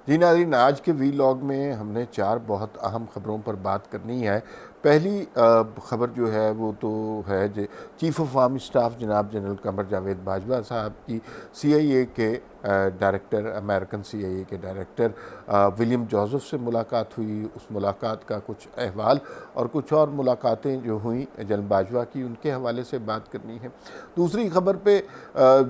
जी नाज़रीन, आज के वीलॉग में हमने 4 बहुत अहम ख़बरों पर बात करनी है। पहली ख़बर जो है वो तो है चीफ़ ऑफ आर्मी स्टाफ जनाब जनरल कमर जावेद बाजवा साहब की CIA के डायरेक्टर, अमेरिकन CIA के डायरेक्टर विलियम जोसेफ से मुलाकात हुई। उस मुलाकात का कुछ अहवाल और कुछ और मुलाकातें जो हुई जनरल बाजवा की, उनके हवाले से बात करनी है। दूसरी ख़बर पे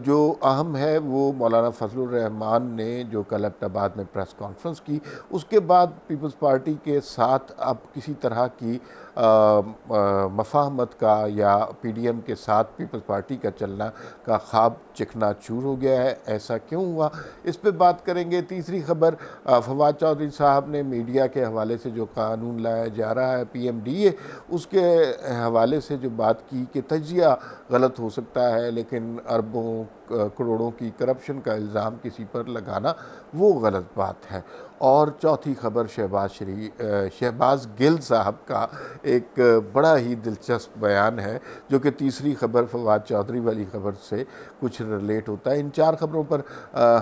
जो अहम है वो मौलाना फजलुर रहमान ने जो कल एबटाबाद में प्रेस कॉन्फ्रेंस की, उसके बाद पीपल्स पार्टी के साथ अब किसी तरह की मफाहमत का या PDM के साथ पीपल्स पार्टी का चलना का ख्वाब चिकनाचूर हो गया है। ऐसा क्यों हुआ, इस पे बात करेंगे। तीसरी खबर, फवाद चौधरी साहब ने मीडिया के हवाले से जो कानून लाया जा रहा है PMDA, उसके हवाले से जो बात की कि तजिया गलत हो सकता है लेकिन अरबों करोड़ों की करप्शन का इल्ज़ाम किसी पर लगाना वो गलत बात है। और चौथी खबर, शहबाज गिल साहब का एक बड़ा ही दिलचस्प बयान है जो कि तीसरी खबर फवाद चौधरी वाली खबर से कुछ रिलेट होता है। इन 4 खबरों पर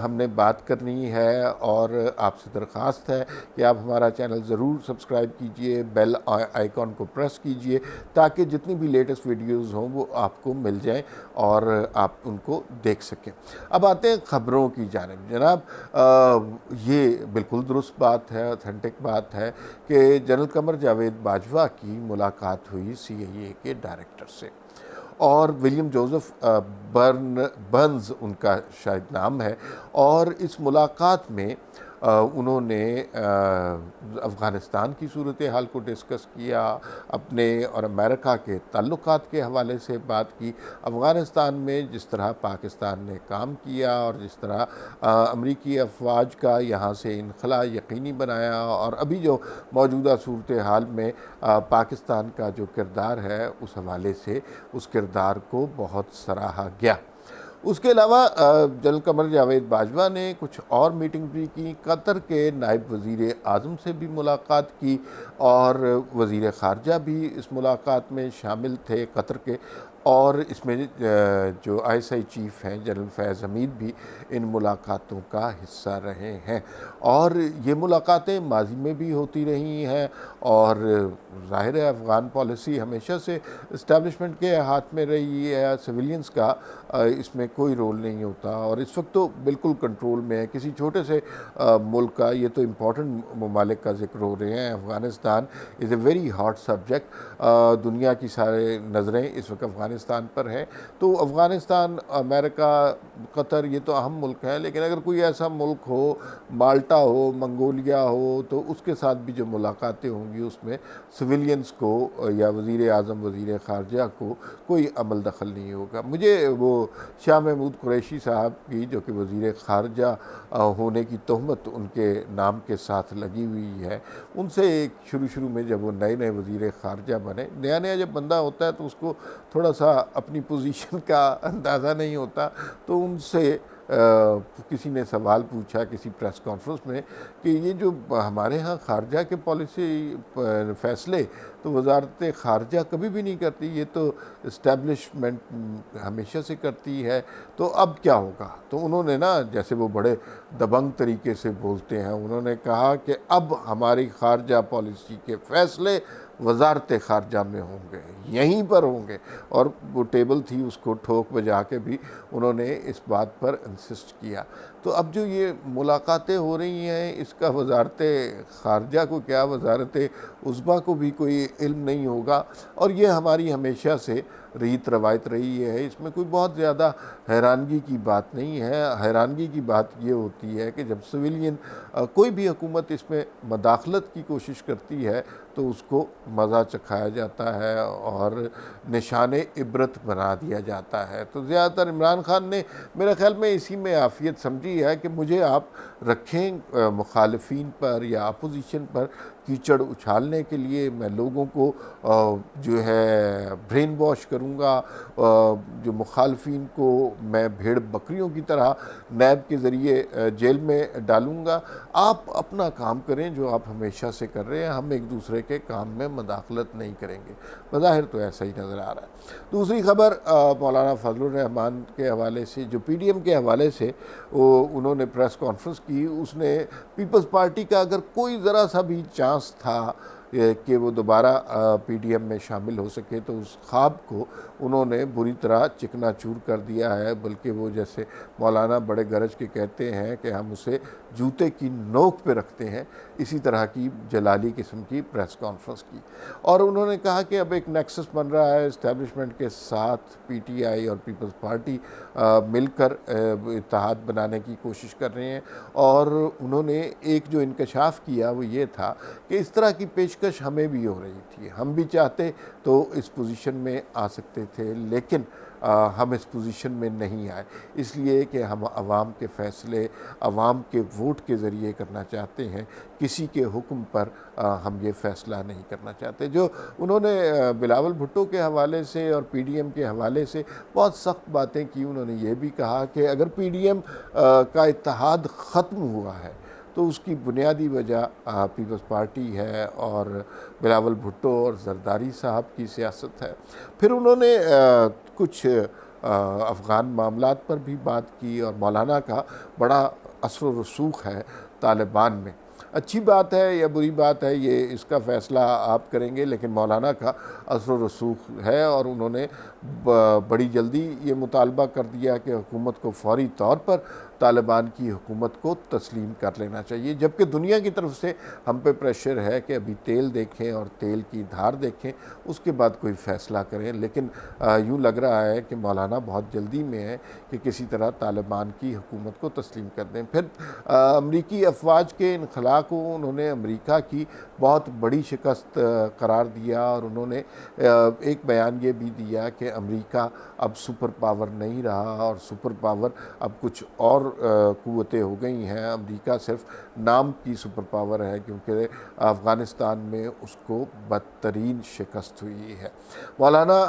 हमने बात करनी है और आपसे दरख्वास्त है कि आप हमारा चैनल ज़रूर सब्सक्राइब कीजिए, बेल आइकॉन को प्रेस कीजिए ताकि जितनी भी लेटेस्ट वीडियोज़ हों वो आपको मिल जाएं और आप उनको देख सकें। अब आते हैं ख़बरों की जानिब। जनाब, ये बिल्कुल दुरुस्त बात है, ऑथेंटिक बात है कि जनरल कमर जावेद बाजवा की मुलाकात हुई CIA के डायरेक्टर से और विलियम जोसेफ बर्न्स उनका शायद नाम है। और इस मुलाकात में उन्होंने अफ़गानिस्तान की सूरत हाल को डिस्कस किया, अपने और अमेरिका के ताल्लुकात के हवाले से बात की, अफ़गानिस्तान में जिस तरह पाकिस्तान ने काम किया और जिस तरह अमरीकी अफवाज का यहाँ से इनखला यकीनी बनाया और अभी जो मौजूदा सूरत हाल में पाकिस्तान का जो किरदार है उस हवाले से उस किरदार को बहुत सराहा गया। उसके अलावा जनरल कमर जावेद बाजवा ने कुछ और मीटिंग भी की, कतर के नायब वज़ीर आज़म से भी मुलाकात की और वज़ीर ख़ारजा भी इस मुलाकात में शामिल थे कतर के। और इसमें जो ISI चीफ़ हैं जनरल फैज़ हमीद भी इन मुलाकातों का हिस्सा रहे हैं और ये मुलाकातें माजी में भी होती रही हैं। और ज़ाहिर है अफ़गान पॉलिसी हमेशा से इस्टेब्लिशमेंट के हाथ में रही है, सिविलियंस का इसमें कोई रोल नहीं होता और इस वक्त तो बिल्कुल कंट्रोल में है किसी छोटे से मुल्क का। ये तो इम्पॉर्टेंट ममालिक का जिक्र हो रहे हैं। Afghanistan is a very hot subject, दुनिया की सारे नज़रें इस वक्त अफ़गानिस्तान पर हैं। तो अफ़गानिस्तान, अमेरिका, कतर ये तो अहम मुल्क हैं, लेकिन अगर कोई ऐसा मुल्क हो, माल्टा हो, मंगोलिया हो, तो उसके साथ भी जो मुलाकातें होंगी उसमें सिविलियंस को या वज़ीर आज़म, वज़ीर ख़ारजा को कोई अमल दखल नहीं होगा। मुझे वो शाह महमूद कुरैशी साहब की जो कि वज़ीर ख़ारजा होने की तहमत उनके नाम के साथ लगी हुई है, उनसे एक शुरू में जब वो नए नए वज़ीर ख़ारजा बने, नया जब बंदा होता है तो उसको थोड़ा सा अपनी पोजीशन का अंदाज़ा नहीं होता, तो उनसे किसी ने सवाल पूछा किसी प्रेस कॉन्फ्रेंस में कि ये जो हमारे यहाँ ख़ारजा के पॉलिसी फ़ैसले तो वजारत ख़ारजा कभी भी नहीं करती, ये तो इस्टेब्लिशमेंट हमेशा से करती है, तो अब क्या होगा। तो उन्होंने ना, जैसे वो बड़े दबंग तरीके से बोलते हैं, उन्होंने कहा कि अब हमारी ख़ारजा पॉलिसी के फ़ैसले वजारत ख़ारजा में होंगे, यहीं पर होंगे। और वो टेबल थी उसको ठोक बजा के भी उन्होंने इस बात पर इंसिस्ट किया। तो अब जो ये मुलाकातें हो रही हैं, इसका वजारत ख़ारजा को क्या, वजारत उज़्मा को भी कोई इल्म नहीं होगा। और ये हमारी हमेशा से रीत रवायत रही है, इसमें कोई बहुत ज़्यादा हैरानगी की बात नहीं है। हैरानगी की बात ये होती है कि जब सिविलियन कोई भी हुकूमत इसमें मदाखलत की कोशिश करती है तो उसको मज़ा चखाया जाता है और निशान इबरत बना दिया जाता है। तो ज़्यादातर इमरान खान ने मेरे ख़्याल में इसी में आफ़ियत समझी है कि मुझे आप रखें मुखालिफिन पर या अपोजिशन पर कीचड़ उछालने के लिए, मैं लोगों को जो है ब्रेन वॉश करूँ करूँगा, जो मुखालफिन को मैं भेड़ बकरियों की तरह नैब के ज़रिए जेल में डालूँगा। आप अपना काम करें जो आप हमेशा से कर रहे हैं, हम एक दूसरे के काम में मदाखलत नहीं करेंगे। बज़ाहिर तो ऐसा ही नज़र आ रहा है। दूसरी खबर मौलाना फजलुर रहमान के हवाले से, जो पीडीएम के हवाले से वो उन्होंने प्रेस कॉन्फ्रेंस की, उसने पीपल्स पार्टी का अगर कोई ज़रा सा भी चांस था कि वो दोबारा पीडीएम में शामिल हो सके, तो उस ख्वाब को उन्होंने बुरी तरह चिकनाचूर कर दिया है। बल्कि वो, जैसे मौलाना बड़े गरज के कहते हैं कि हम उसे जूते की नोक पे रखते हैं, इसी तरह की जलाली किस्म की प्रेस कॉन्फ्रेंस की। और उन्होंने कहा कि अब एक नेक्सस बन रहा है इस्टेब्लिशमेंट के साथ, पीटीआई और पीपल्स पार्टी मिलकर इत्तेहाद बनाने की कोशिश कर रहे हैं। और उन्होंने एक जो इंकशाफ किया वो ये था कि इस तरह की पेशकश हमें भी हो रही थी, हम भी चाहते तो इस पोजीशन में आ सकते थे, लेकिन हम इस पोजीशन में नहीं आए, इसलिए कि हम आवाम के फ़ैसले आवाम के वोट के ज़रिए करना चाहते हैं, किसी के हुक्म पर हम ये फ़ैसला नहीं करना चाहते। जो उन्होंने बिलावल भुट्टो के हवाले से और पीडीएम के हवाले से बहुत सख्त बातें की। उन्होंने ये भी कहा कि अगर पीडीएम का इत्तेहाद ख़त्म हुआ है तो उसकी बुनियादी वजह पीपल्स पार्टी है और बिलावल भुट्टो और जरदारी साहब की सियासत है। फिर उन्होंने कुछ अफ़गान मामलात पर भी बात की और मौलाना का बड़ा असर व रसूख है तालिबान में। अच्छी बात है या बुरी बात है, ये इसका फ़ैसला आप करेंगे, लेकिन मौलाना का असर व रसूख है। और उन्होंने बड़ी जल्दी ये मुतालबा कर दिया कि हुकूमत को फ़ौरी तौर पर तालिबान की हुकूमत को तस्लीम कर लेना चाहिए, जबकि दुनिया की तरफ से हम पे प्रेशर है कि अभी तेल देखें और तेल की धार देखें, उसके बाद कोई फ़ैसला करें। लेकिन यूँ लग रहा है कि मौलाना बहुत जल्दी में है कि किसी तरह तालिबान की हुकूमत को तस्लीम कर दें। फिर अमरीकी अफवाज के इनखला को उन्होंने अमरीका की बहुत बड़ी शिकस्त करार दिया। और उन्होंने एक बयान ये भी दिया कि अमरीका अब सुपर पावर नहीं रहा और सुपर पावर अब कुछ और क़ुव्वतें हो गई हैं। अमरीका सिर्फ नाम की सुपर पावर है, क्योंकि अफ़गानिस्तान में उसको बदतरीन शिकस्त हुई है। मौलाना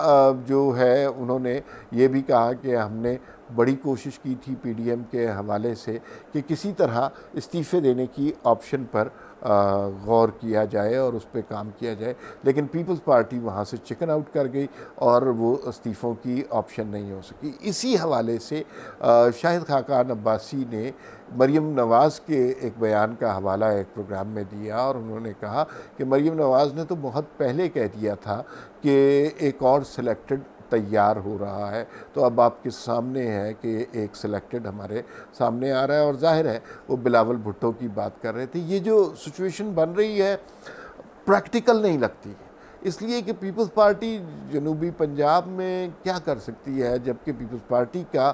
जो है उन्होंने ये भी कहा कि हमने बड़ी कोशिश की थी पीडीएम के हवाले से कि किसी तरह इस्तीफ़े देने की ऑप्शन पर गौर किया जाए और उस पर काम किया जाए, लेकिन पीपल्स पार्टी वहाँ से चिकन आउट कर गई और वो इस्तीफ़ों की ऑप्शन नहीं हो सकी। इसी हवाले से शाहिद खाकान अब्बासी ने मरीम नवाज़ के एक बयान का हवाला एक प्रोग्राम में दिया और उन्होंने कहा कि मरीम नवाज़ ने तो बहुत पहले कह दिया था कि एक और सिलेक्टेड तैयार हो रहा है, तो अब आपके सामने है कि एक सिलेक्टेड हमारे सामने आ रहा है। और जाहिर है वो बिलावल भुट्टो की बात कर रहे थे। ये जो सिचुएशन बन रही है प्रैक्टिकल नहीं लगती है, इसलिए कि पीपल्स पार्टी जनूबी पंजाब में क्या कर सकती है, जबकि पीपल्स पार्टी का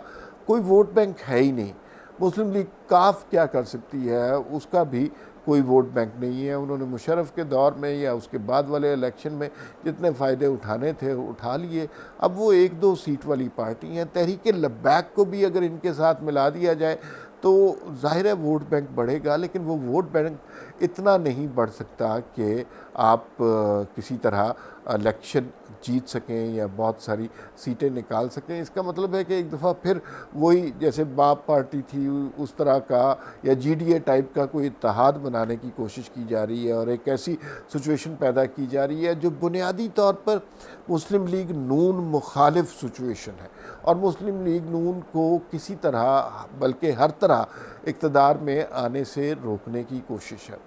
कोई वोट बैंक है ही नहीं। मुस्लिम लीग काफ क्या कर सकती है, उसका भी कोई वोट बैंक नहीं है। उन्होंने मुशर्रफ के दौर में या उसके बाद वाले इलेक्शन में जितने फ़ायदे उठाने थे उठा लिए। अब वो 1-2 सीट वाली पार्टी हैं। तहरीक लब्बैक को भी अगर इनके साथ मिला दिया जाए तो ज़ाहिर है वोट बैंक बढ़ेगा, लेकिन वो वोट बैंक इतना नहीं बढ़ सकता कि आप किसी तरह इलेक्शन जीत सकें या बहुत सारी सीटें निकाल सकें। इसका मतलब है कि एक दफ़ा फिर वही जैसे बाप पार्टी थी उस तरह का या जीडीए टाइप का कोई इत्तेहाद बनाने की कोशिश की जा रही है और एक ऐसी सिचुएशन पैदा की जा रही है जो बुनियादी तौर पर मुस्लिम लीग नून मुखालिफ सिचुएशन है। और मुस्लिम लीग नून को किसी तरह बल्कि हर तरह इक़्तिदार में आने से रोकने की कोशिश है।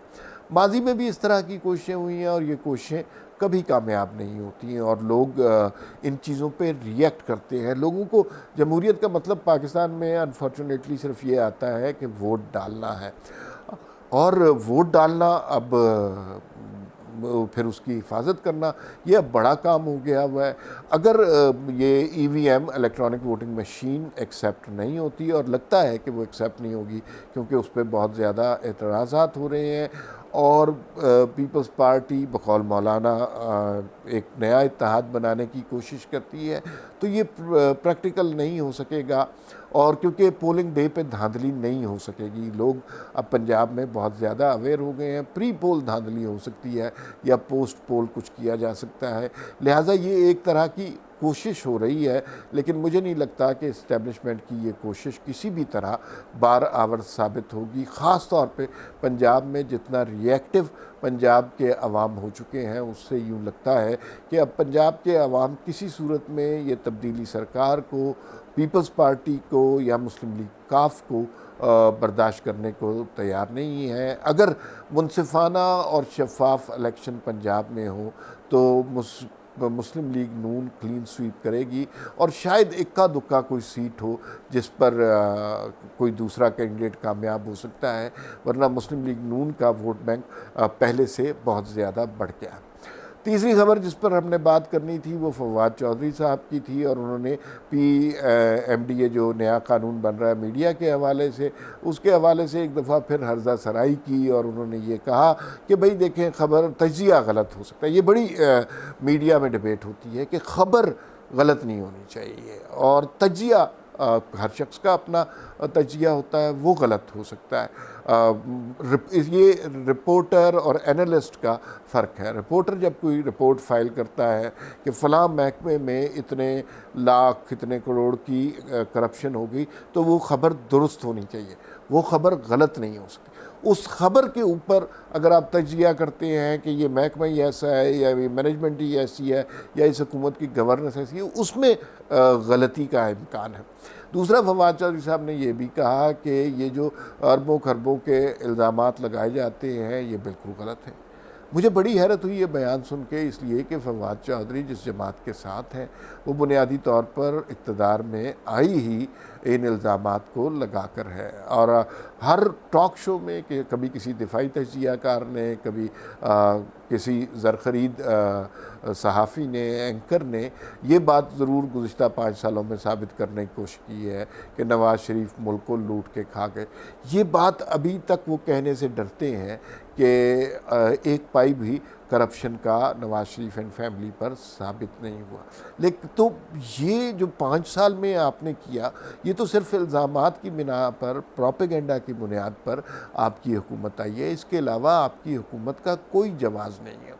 माजी में भी इस तरह की कोशिशें हुई हैं और ये कोशिशें कभी कामयाब नहीं होती हैं और लोग इन चीज़ों पे रिएक्ट करते हैं। लोगों को जमहूरियत का मतलब पाकिस्तान में अनफॉर्चुनेटली सिर्फ ये आता है कि वोट डालना है और वोट डालना अब फिर उसकी हिफाजत करना ये अब बड़ा काम हो गया हुआ है। अगर ये EVM electronic voting machine accept नहीं होती, और लगता है कि वो एक्सेप्ट नहीं होगी क्योंकि उस पर बहुत ज़्यादा एतराज़ात हो रहे हैं और पीपल्स पार्टी बकौल मौलाना एक नया इत्तेहाद बनाने की कोशिश करती है, तो ये प्रैक्टिकल नहीं हो सकेगा। और क्योंकि पोलिंग डे पे धांधली नहीं हो सकेगी, लोग अब पंजाब में बहुत ज़्यादा अवेयर हो गए हैं। प्री पोल धांधली हो सकती है या पोस्ट पोल कुछ किया जा सकता है, लिहाजा ये एक तरह की कोशिश हो रही है, लेकिन मुझे नहीं लगता कि इस्टेब्लिशमेंट की ये कोशिश किसी भी तरह बार आवर साबित होगी। ख़ास तौर पे पंजाब में जितना रिएक्टिव पंजाब के अवाम हो चुके हैं, उससे यूँ लगता है कि अब पंजाब के अवाम किसी सूरत में ये तब्दीली सरकार को, पीपल्स पार्टी को या मुस्लिम लीग काफ को बर्दाश्त करने को तैयार नहीं है। अगर मुनसिफाना और शफाफ इलेक्शन पंजाब में हो तो मुस्लिम लीग नून क्लीन स्वीप करेगी और शायद इक्का दुक्का कोई सीट हो जिस पर कोई दूसरा कैंडिडेट कामयाब हो सकता है, वरना मुस्लिम लीग नून का वोट बैंक पहले से बहुत ज़्यादा बढ़ गया। तीसरी खबर जिस पर हमने बात करनी थी वो फवाद चौधरी साहब की थी, और उन्होंने PMDA जो नया कानून बन रहा है मीडिया के हवाले से, उसके हवाले से एक दफ़ा फिर हर्जा सराई की, और उन्होंने ये कहा कि भाई देखें, ख़बर तजिया गलत हो सकता है। ये बड़ी मीडिया में डिबेट होती है कि ख़बर गलत नहीं होनी चाहिए, और तजिया हर शख्स का अपना तजिया होता है, वो गलत हो सकता है। ये रिपोर्टर और एनालिस्ट का फ़र्क है। रिपोर्टर जब कोई रिपोर्ट फाइल करता है कि फ़लाँ महकमे में इतने लाख, इतने करोड़ की करप्शन हो गई, तो वो ख़बर दुरुस्त होनी चाहिए, वो ख़बर गलत नहीं हो सकती। उस ख़बर के ऊपर अगर आप तजिया करते हैं कि ये महकमा ही ऐसा है, या ये मैनेजमेंट ही ऐसी है, या इस हुकूमत की गवर्नेंस ऐसी है, उसमें गलती का इम्कान है। दूसरा, फवाद चौधरी साहब ने ये भी कहा कि ये जो अरबों खरबों के इल्ज़ामात लगाए जाते हैं, ये बिल्कुल गलत है। मुझे बड़ी हैरत हुई ये बयान सुन के, इसलिए कि फवाद चौधरी जिस जमात के साथ हैं वो बुनियादी तौर पर इक़्तिदार में आई ही इन इल्ज़ामात को लगा कर है, और हर टॉक शो में कि कभी किसी दिफाई तजियाकार ने, कभी किसी ज़रख़रीद सहाफ़ी ने, एंकर ने ये बात ज़रूर गुज़िश्ता 5 सालों में साबित करने की कोशिश की है कि नवाज़ शरीफ मुल्क को लूट के खा गए। ये बात अभी तक वो कहने से डरते हैं कि एक पाई भी करप्शन का नवाज़ शरीफ एंड फैमिली पर साबित नहीं हुआ। लेकिन तो ये जो 5 साल में आपने किया, ये तो सिर्फ इल्ज़ामात की बिना पर, प्रोपेगेंडा की बुनियाद पर आपकी हुकूमत आई है। इसके अलावा आपकी हुकूमत का कोई जवाज़ नहीं है।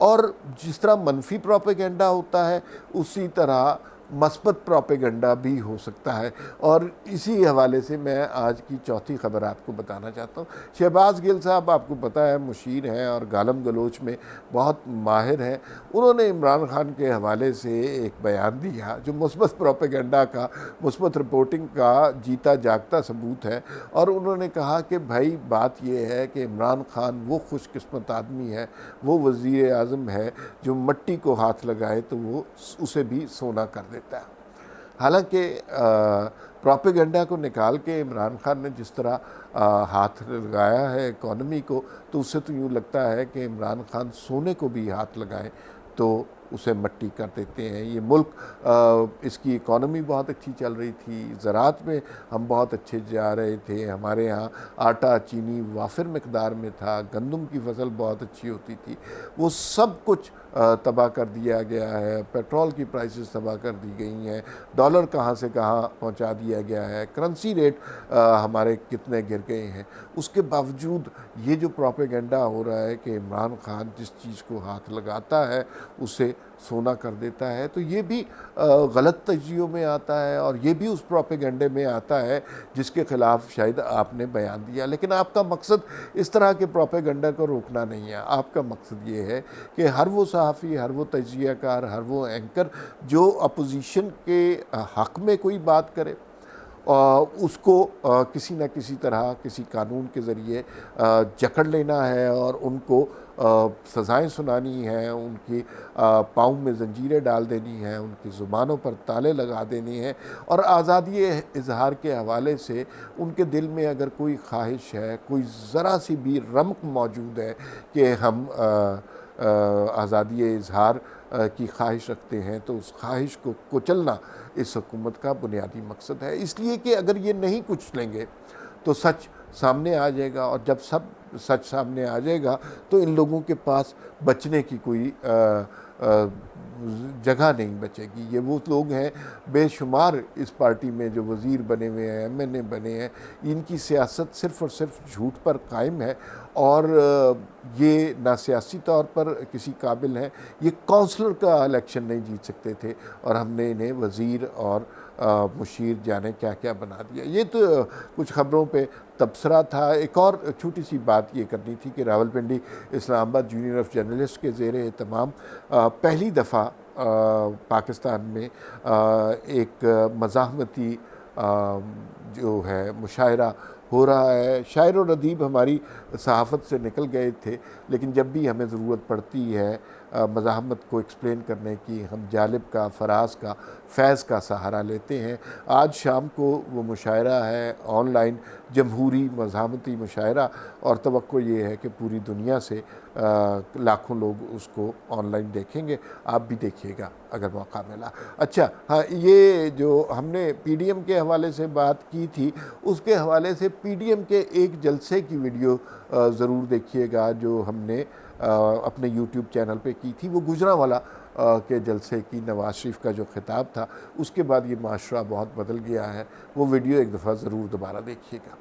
और जिस तरह मनफी प्रोपेगेंडा होता है, उसी तरह मस्बत प्रोपेगेंडा भी हो सकता है। और इसी हवाले से मैं आज की चौथी खबर आपको बताना चाहता हूँ। शहबाज गिल साहब आपको पता है मुशीर हैं और गालम गलोच में बहुत माहिर हैं। उन्होंने इमरान खान के हवाले से एक बयान दिया जो मुस्बत प्रोपेगेंडा का, मुस्बत रिपोर्टिंग का जीता जागता सबूत है। और उन्होंने कहा कि भाई बात यह है कि इमरान खान वो खुशकिस्मत आदमी है, वो वज़ीर आज़म है जो मट्टी को हाथ लगाए तो वो उसे भी सोना कर देता है। हालांकि प्रोपेगेंडा को निकाल के इमरान खान ने जिस तरह हाथ लगाया है इकॉनमी को, तो उससे तो यूँ लगता है कि इमरान खान सोने को भी हाथ लगाएं तो उसे मट्टी कर देते हैं। ये मुल्क, इसकी इकॉनमी बहुत अच्छी चल रही थी, ज़राअत में हम बहुत अच्छे जा रहे थे, हमारे यहाँ आटा चीनी वाफिर मिकदार में था, गंदम की फसल बहुत अच्छी होती थी, वो सब कुछ तबाह कर दिया गया है। पेट्रोल की प्राइसेस तबाह कर दी गई हैं, डॉलर कहाँ से कहाँ पहुँचा दिया गया है, करेंसी रेट हमारे कितने गिर गए हैं। उसके बावजूद ये जो प्रोपेगेंडा हो रहा है कि इमरान खान जिस चीज़ को हाथ लगाता है उसे सोना कर देता है, तो ये भी गलत तजियों में आता है, और ये भी उस प्रोपेगेंडे में आता है जिसके ख़िलाफ़ शायद आपने बयान दिया। लेकिन आपका मकसद इस तरह के प्रोपेगेंडा को रोकना नहीं है। आपका मकसद ये है कि हर वो सहाफ़ी, हर वो तजियाकार, हर वो एंकर जो अपोजिशन के हक़ में कोई बात करे, उसको किसी न किसी तरह, किसी कानून के ज़रिए जकड़ लेना है और उनको सज़ाएँ सुनानी हैं, उनकी पाँव में ज़ंजीरें डाल देनी हैं, उनकी ज़ुबानों पर ताले लगा देने हैं। और आज़ादी इज़हार के हवाले से उनके दिल में अगर कोई ख्वाहिश है, कोई ज़रा सी भी रमक मौजूद है कि हम आज़ादी इज़हार की ख्वाहिश रखते हैं, तो उस ख्वाहिश को कुचलना इस हुकूमत का बुनियादी मकसद है। इसलिए कि अगर ये नहीं कुचलेंगे तो सच सामने आ जाएगा, और जब सब सच सामने आ जाएगा तो इन लोगों के पास बचने की कोई जगह नहीं बचेगी। ये वो लोग हैं बेशुमार इस पार्टी में जो वज़ीर बने हुए हैं, एमएनए बने हैं, इनकी सियासत सिर्फ़ और सिर्फ झूठ पर कायम है और ये ना सियासी तौर पर किसी काबिल हैं। ये काउंसलर का इलेक्शन नहीं जीत सकते थे और हमने इन्हें वज़ीर और मुशीर जाने क्या क्या बना दिया। ये तो कुछ ख़बरों पे तबसरा था। एक और छोटी सी बात ये करनी थी कि Rawalpindi Islamabad junior of journalist के ज़ेर एहतमाम पहली दफ़ा पाकिस्तान में एक मज़ाहमती जो है मुशायरा हो रहा है। शायर और अदीब हमारी सहाफ़त से निकल गए थे, लेकिन जब भी हमें ज़रूरत पड़ती है मज़ाहमत को एक्सप्लेन करने की, हम जालिब का, फराज का, फैज़ का सहारा लेते हैं। आज शाम को वो मुशायरा है, ऑनलाइन जमहूरी मज़ाहमती मुशायरा, और तवक्को ये है कि पूरी दुनिया से लाखों लोग उसको ऑनलाइन देखेंगे। आप भी देखिएगा अगर मौका मिला। अच्छा हाँ, ये जो हमने पीडीएम के हवाले से बात की थी, उसके हवाले से पीडीएम के एक जलसे की वीडियो ज़रूर देखिएगा जो हमने अपने यूट्यूब चैनल पे की थी। वो गुजरांवाला के जलसे की, नवाज शरीफ का जो खिताब था, उसके बाद ये माशरा बहुत बदल गया है। वो वीडियो एक दफ़ा ज़रूर दोबारा देखिएगा।